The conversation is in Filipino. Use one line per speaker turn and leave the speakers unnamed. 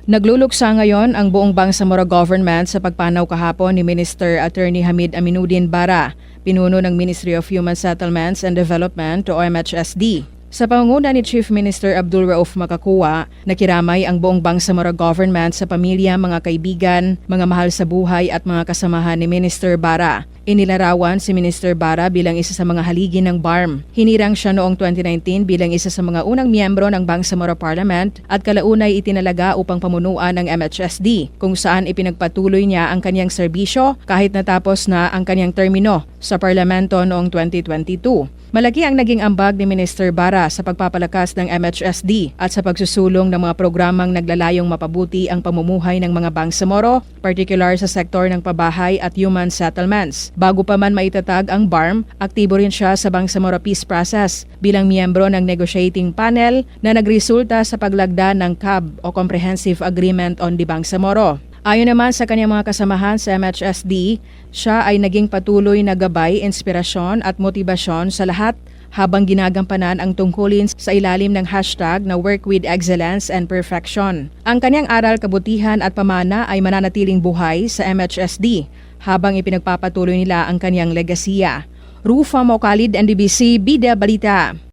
Nagluluksa ngayon ang buong Bangsamoro government sa pagpanaw kahapon ni Minister Attorney Hamid Aminuddin Bara, pinuno ng Ministry of Human Settlements and Development o MHSD. Sa pangunguna ni Chief Minister Abdul Rauf Makakuwa, nakiramay ang buong Bangsamoro government sa pamilya, mga kaibigan, mga mahal sa buhay at mga kasamahan ni Minister Bara. Inilarawan si Minister Bara bilang isa sa mga haligi ng BARM. Hinirang siya noong 2019 bilang isa sa mga unang miyembro ng Bangsamoro Parliament at kalaunay itinalaga upang pamunuan ng MHSD, kung saan ipinagpatuloy niya ang kanyang serbisyo kahit natapos na ang kanyang termino sa parlamento noong 2022. Malaki ang naging ambag ni Minister Bara sa pagpapalakas ng MHSD at sa pagsusulong ng mga programang naglalayong mapabuti ang pamumuhay ng mga Bangsamoro, particular sa sektor ng pabahay at human settlements. Bago pa man maitatag ang BARM, aktibo rin siya sa Bangsamoro Peace Process bilang miyembro ng negotiating panel na nagresulta sa paglagda ng CAB o Comprehensive Agreement on the Bangsamoro. Ayon naman sa kanyang mga kasamahan sa MHSD, siya ay naging patuloy na gabay, inspirasyon at motibasyon sa lahat habang ginagampanan ang tungkulin sa ilalim ng hashtag na Work with Excellence and Perfection. Ang kanyang aral, kabutihan at pamana ay mananatiling buhay sa MHSD habang ipinagpapatuloy nila ang kanyang legasiya. Rufa Mocalid, NDBC, Bida Balita.